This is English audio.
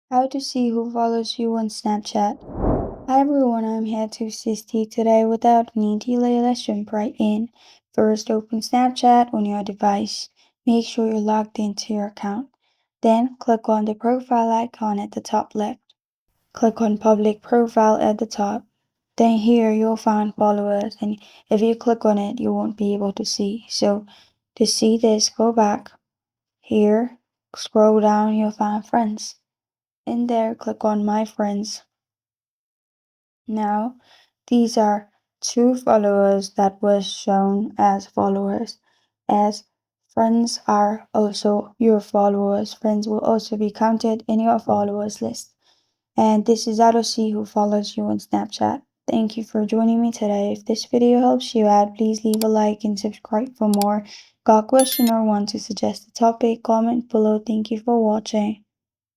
How to see who follows you on Snapchat. Hi everyone, I'm here to assist you today. Without any delay, let's jump right in. First, open Snapchat on your device. Make sure you're logged into your account. Then, click on the profile icon at the top left. Click on public profile at the top. Then here you'll find followers, and if you click on it, you won't be able to see. So to see this, go back. Here, scroll down, you'll find friends. In there, click on My Friends. Now, these are two followers that was shown as followers, as friends are also your followers. Friends will also be counted in your followers list. And this is how to see who follows you on Snapchat. Thank you for joining me today. If this video helps you out, please leave a like and subscribe for more. Got a question or want to suggest a topic? Comment below. Thank you for watching.